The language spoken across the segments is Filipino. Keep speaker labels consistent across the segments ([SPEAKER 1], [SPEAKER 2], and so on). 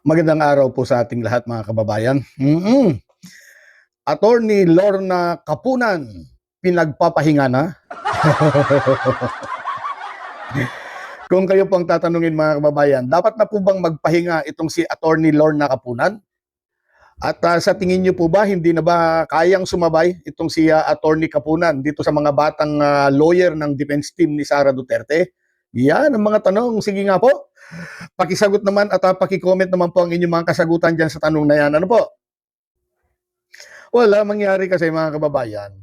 [SPEAKER 1] Magandang araw po sa ating lahat mga kababayan. Attorney Lorna Kapunan, pinagpapahinga na? Kung kayo po ang tatanungin mga kababayan, dapat na po bang magpahinga itong si Attorney Lorna Kapunan? At sa tingin niyo po ba, hindi na ba kayang sumabay itong si Attorney Kapunan dito sa mga batang lawyer ng defense team ni Sara Duterte? Yan ang mga tanong. Sige nga po, pakisagot naman at pakicomment naman po ang inyong mga kasagutan dyan sa tanong na yan. Ano po? Wala, mangyari kasi mga kababayan,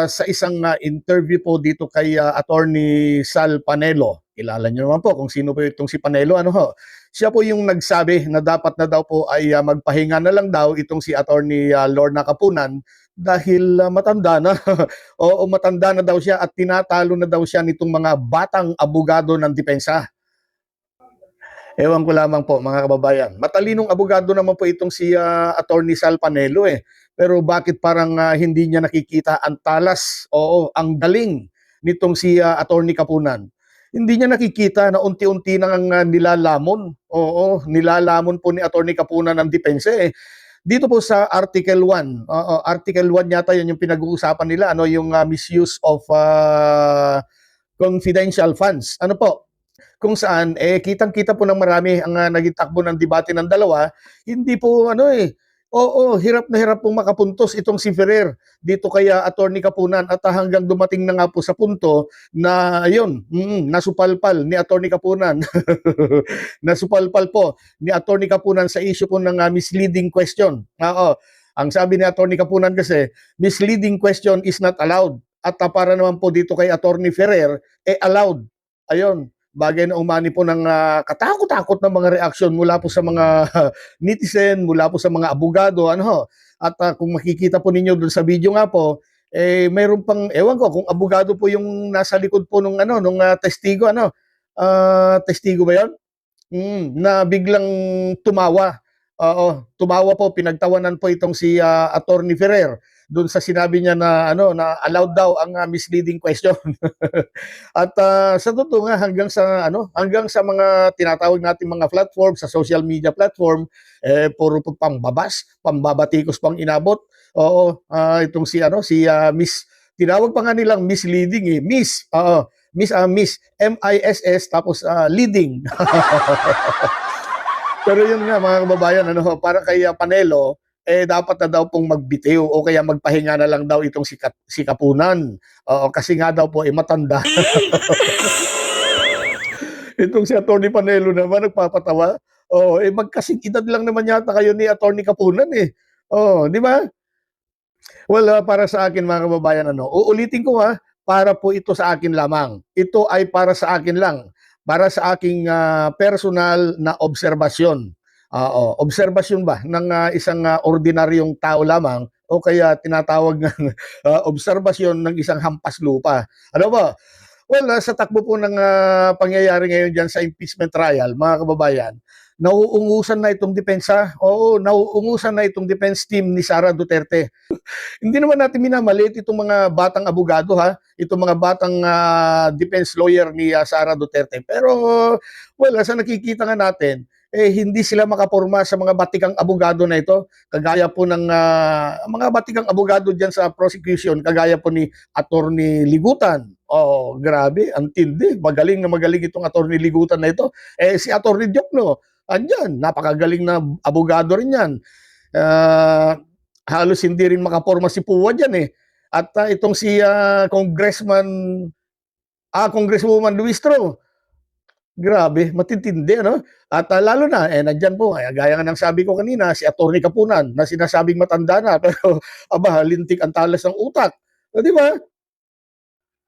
[SPEAKER 1] sa isang interview po dito kay Attorney Sal Panelo, kilala niyo naman po kung sino po itong si Panelo, ano ho? Siya po yung nagsabi na dapat na daw po ay magpahinga na lang daw itong si Attorney Lorna Kapunan dahil matanda na. Oo, matanda na daw siya at tinatalo na daw siya nitong mga batang abogado ng depensa. Ewan ko lamang po mga kababayan. Matalinong abogado naman po itong si Attorney Sal Panelo eh. Pero bakit parang hindi niya nakikita ang talas, ang galing nitong si Attorney Kapunan? Hindi niya nakikita na unti-unti nang nilalamon. Oo, nilalamon po ni Attorney Kapunan ang depensa eh. Dito po sa Article 1, Article 1 yata yun yung pinag-uusapan nila, ano, yung misuse of confidential funds. Ano po? Kung saan kitang-kita po ng marami ang naging takbo ng debate ng dalawa, hindi po hirap na hirap pong makapuntos itong si Ferrer dito kay Attorney Kapunan at hanggang dumating na nga po sa punto na ayun, nasupalpal ni Attorney Kapunan. Nasupalpal po ni Attorney Kapunan sa issue po ng misleading question. Ang sabi ni Attorney Kapunan kasi, misleading question is not allowed. At para naman po dito kay Attorney Ferrer, allowed. Ayun, bagay na umani po ng katakot-takot na mga reaksyon mula po sa mga netizen, mula po sa mga abogado, ano ho. At kung makikita po ninyo doon sa video nga po, mayroon pang, ewan ko, kung abogado po yung nasa likod po nung testigo, testigo ba yun? Na biglang tumawa. Oo, tumawa po, pinagtawanan po itong si Attorney Ferrer doon sa sinabi niya na na allowed daw ang misleading question. At sa totoo nga hanggang sa mga tinatawag nating mga platform sa social media platform puro po pambabatikos pang inabot. Oo, itong si Miss, tinawag pa nga nilang misleading eh. Miss, Miss MISS tapos leading. Pero yun nga mga kababayan, para kay Panelo, dapat na daw pong magbitiw o kaya magpahinga na lang daw itong si Kapunan. Oo, kasi nga daw po matanda. Itong si Attorney Panelo naman nagpapatawa. Oo, magkasing edad lang naman yata kayo ni Attorney Kapunan eh. Oo, di ba? Well, para sa akin mga kababayan, uulitin ko para po ito sa akin lamang. Ito ay para sa akin lang, para sa aking personal na obserbasyon. Obserbasyon ba ng isang ordinaryong tao lamang o kaya tinatawag ng obserbasyon ng isang hampas lupa. Ano ba? Well, sa takbo po ng pangyayari ngayon dyan sa impeachment trial, mga kababayan, nauungusan na itong depensa. Oo, nauungusan na itong defense team ni Sara Duterte. Hindi naman natin minamaliit itong mga batang abogado itong mga batang defense lawyer ni Sara Duterte. Pero sa nakikita nga natin, hindi sila makaporma sa mga batikang abogado na ito. Kagaya po ng mga batikang abogado diyan sa prosecution, kagaya po ni Attorney Ligutan. Oh, grabe, ang tindi. Magaling na magaling itong Attorney Ligutan na ito. Si Attorney Diokno, andyan, napakagaling na abogado rin yan. Halos hindi rin makaporma si Puwa dyan eh. At itong si Congresswoman Luistro, grabe, matitindi, At lalo na, nandyan po, gaya nga ng sabi ko kanina, si Attorney Kapunan, na sinasabing matanda na, pero, lintik ang talas ng utak. Di ba?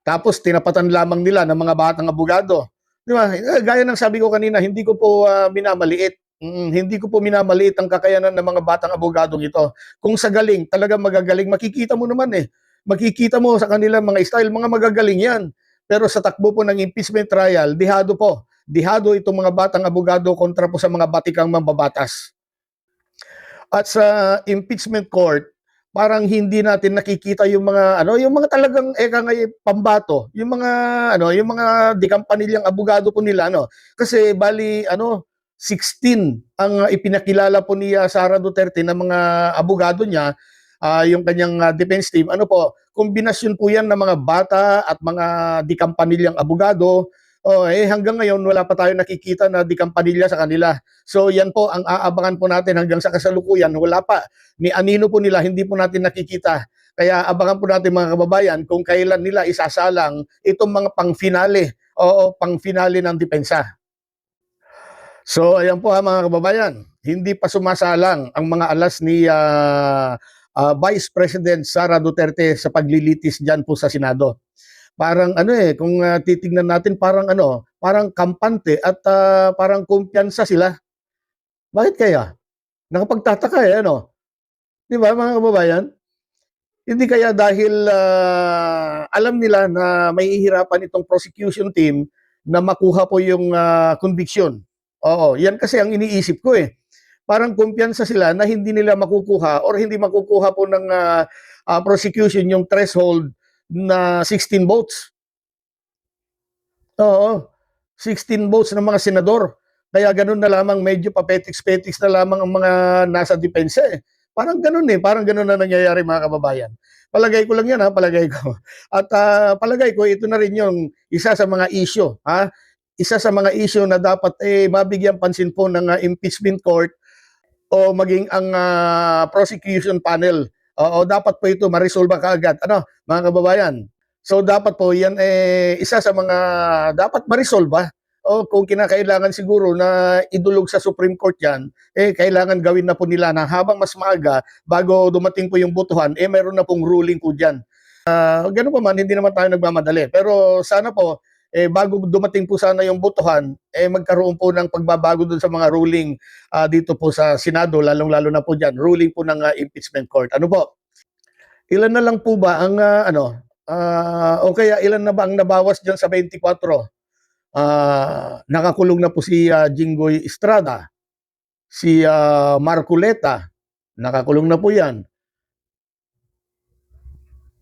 [SPEAKER 1] Tapos, tinapatan lamang nila ng mga batang abogado. Di ba? Gaya ng sabi ko kanina, hindi ko po minamaliit. Hindi ko po minamaliit ang kakayanan ng mga batang abogadong ito. Kung sa galing, talagang magagaling, makikita mo naman eh. Makikita mo sa kanilang mga style, mga magagaling yan. Pero sa takbo po ng impeachment trial, dihado po. Dihado itong mga batang abogado kontra po sa mga batikang mambabatas. At sa impeachment court, parang hindi natin nakikita yung mga yung mga talagang pambato, yung mga yung mga dikampanilyang abogado po nila kasi bali 16 ang ipinakilala po ni Sara Duterte ng mga abogado niya, yung kanyang defense team. Ano po, kombinasyon po yan ng mga bata at mga dikampanilyang abogado. Hanggang ngayon, wala pa tayo nakikita na dikampanilya sa kanila. So yan po ang aabangan po natin hanggang sa kasalukuyan. Wala pa. Ni anino po nila, hindi po natin nakikita. Kaya abangan po natin mga kababayan kung kailan nila isasalang itong mga pang-finale o pang-finale ng depensa. So ayan po mga kababayan, hindi pa sumasalang ang mga alas ni Vice President Sara Duterte sa paglilitis diyan po sa Senado. Parang kung titingnan natin parang kampante at parang kumpiyansa sila. Bakit kaya? Nakapagtataka ano? 'Di ba mga kababayan? Hindi kaya dahil alam nila na may ihirapan itong prosecution team na makuha po yung conviction. Oo, yan kasi ang iniisip ko eh. Parang kumpiyansa sila na hindi nila makukuha or hindi makukuha po ng prosecution yung threshold na 16 votes. Oo, 16 votes ng mga senador. Kaya ganun na lamang, medyo papetiks-petiks na lamang ang mga nasa depensa eh. Parang ganun eh, parang ganun na nangyayari mga kababayan. Palagay ko lang yan palagay ko. At palagay ko ito na rin yung isa sa mga issue, isa sa mga issue na dapat mabigyan pansin po ng impeachment court o maging ang prosecution panel. O dapat po ito ma-resolve kaagad. Mga kababayan? So dapat po yan isa sa mga dapat ma-resolve o kung kinakailangan siguro na idulog sa Supreme Court yan, kailangan gawin na po nila na habang mas maaga, bago dumating po yung botohan, meron na pong ruling po dyan. Ganun pa man, hindi naman tayo nagmamadali. Pero sana po, bago dumating po sana yung botohan, magkaroon po ng pagbabago dun sa mga ruling dito po sa Senado, lalong-lalo na po dyan, ruling po ng impeachment court. Ano po? Ilan na lang po ba ang o kaya ilan na ba ang nabawas dyan sa 24? Nakakulong na po si Jinggoy Estrada, si Marcoleta, nakakulong na po yan.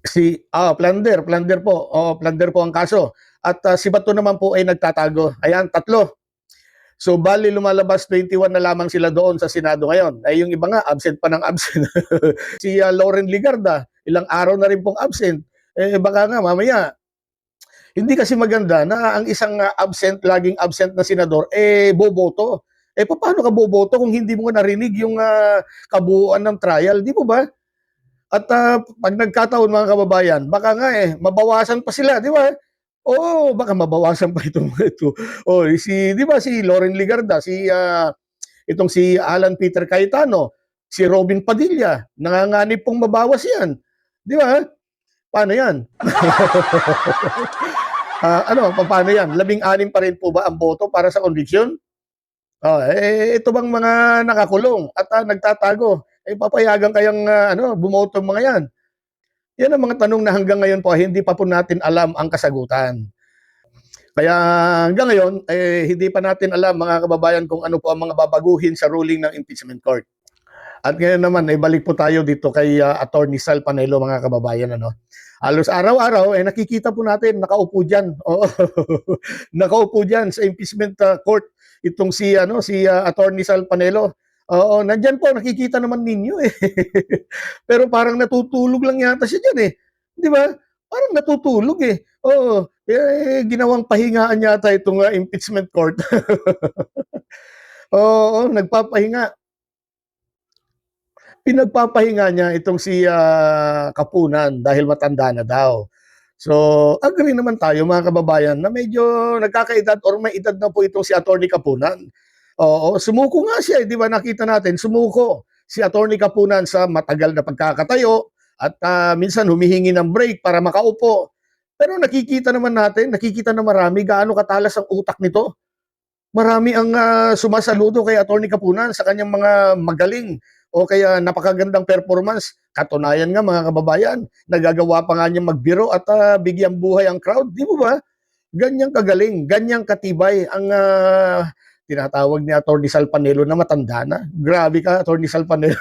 [SPEAKER 1] Si Plunder po, Plunder po ang kaso. At si Bato naman po ay nagtatago. Ayan, 3. So bali lumalabas 21 na lamang sila doon sa Senado ngayon. Ay yung iba nga absent pa ng absent. Si Loren Ligarda, ilang araw na rin pong absent. Baka nga mamaya hindi kasi maganda na ang isang laging absent na senador, boboto. Paano ka boboto kung hindi mo narinig yung kabuuan ng trial? Di mo ba? At pag nagkataon mga kababayan, baka nga mabawasan pa sila, di ba? Oo, baka mabawasan pa ito. Di ba si Loren Ligarda, itong si Alan Peter Cayetano, si Robin Padilla, nanganganib pong mabawas yan. Di ba? Paano yan? Paano yan? 16 pa rin po ba ang boto para sa conviction? Ito bang mga nakakulong at nagtatago, papayagan kayang bumoto mga yan? Yan ang mga tanong na hanggang ngayon po hindi pa po natin alam ang kasagutan. Kaya hanggang ngayon, hindi pa natin alam mga kababayan kung ano po ang mga babaguhin sa ruling ng impeachment court. At ngayon naman, balik po tayo dito kay Attorney Sal Panelo mga kababayan. Halos araw-araw, nakikita po natin, nakaupo dyan. Nakaupo dyan sa impeachment court, itong si Attorney Sal Panelo. Nandyan po, nakikita naman ninyo Pero parang natutulog lang yata siya dyan Di ba? Parang natutulog ginawang pahingaan yata itong impeachment court. Nagpapahinga. Pinagpapahinga niya itong si Kapunan dahil matanda na daw. So, agree naman tayo mga kababayan na medyo nagkakaedad or may edad na po itong si Attorney Kapunan. Sumuko nga siya, di ba nakita natin, sumuko si Attorney Kapunan sa matagal na pagkakatayo at minsan humihingi ng break para makaupo. Pero nakikita na marami gaano katalas ang utak nito. Marami ang sumasaludo kay Attorney Kapunan sa kanyang mga magaling o kaya napakagandang performance. Katunayan nga mga kababayan, nagagawa pa nga niya magbiro at bigyang buhay ang crowd. Di mo ba? Ganyang kagaling, ganyang katibay ang tinatawag ni Attorney Sal Panelo na matanda na. Grabe ka, Attorney Sal Panelo.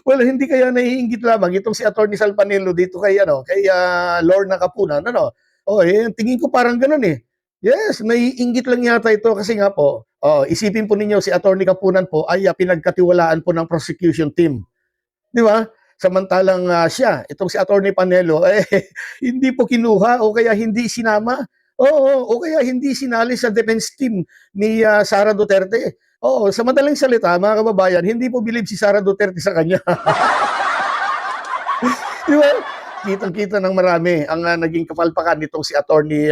[SPEAKER 1] Well, hindi kaya naiinggit lamang itong si Attorney Sal Panelo dito kay Lorna Kapunan, tingin ko parang ganoon Yes, naiinggit lang yata ito kasi nga po, isipin po ninyo si Attorney Kapunan po ay pinagkatiwalaan po ng prosecution team. Di ba? Samantalang siya, itong si Attorney Panelo, hindi po kinuha o kaya hindi sinama. Oo, o kaya hindi sinali sa defense team ni Sara Duterte. Oo, sa madaling salita, mga kababayan, hindi po bilib si Sara Duterte sa kanya. Di ba? Kitang-kita ng marami ang naging kapalpakan nitong si Attorney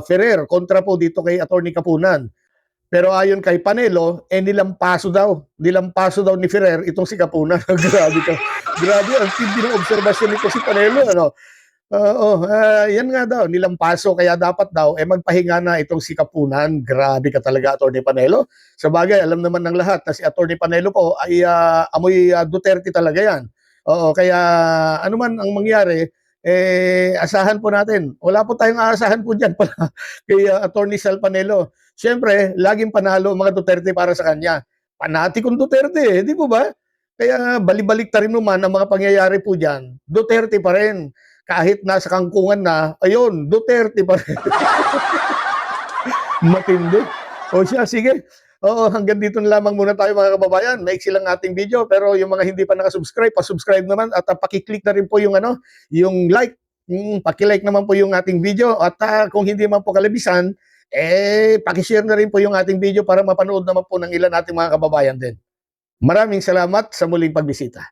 [SPEAKER 1] Ferrer kontra po dito kay Attorney Kapunan. Pero ayon kay Panelo, nilampaso daw ni Ferrer itong si Kapunan. Grabe ka. Grabe, ang tindi ng obserbasyon nito si Panelo, ano? Oo, yan nga daw, nilampaso, kaya dapat daw, magpahinga na itong si Kapunan. Grabe ka talaga, Attorney Panelo. Sa bagay, alam naman ng lahat na si Attorney Panelo po ay amoy Duterte talaga yan. Oo, kaya ano man ang mangyari, asahan po natin. Wala po tayong aasahan po dyan pala kay Attorney Sal Panelo. Siyempre, laging panalo ang mga Duterte para sa kanya. Panatikong Duterte, di po ba? Kaya balibalik ta rin naman ang mga pangyayari po dyan. Duterte pa rin. Kahit nasa kangkungan na, ayun, Duterte pa rin. Matindi. O siya, sige. Oo, hanggang dito na lamang muna tayo mga kababayan. Maiksi lang ating video, pero yung mga hindi pa nakasubscribe, pa-subscribe naman at paki-click na rin po yung yung like. Paki-like naman po yung ating video at kung hindi man po kalabisan, paki-share na rin po yung ating video para mapanood naman po ng ilan nating mga kababayan din. Maraming salamat sa muling pagbisita.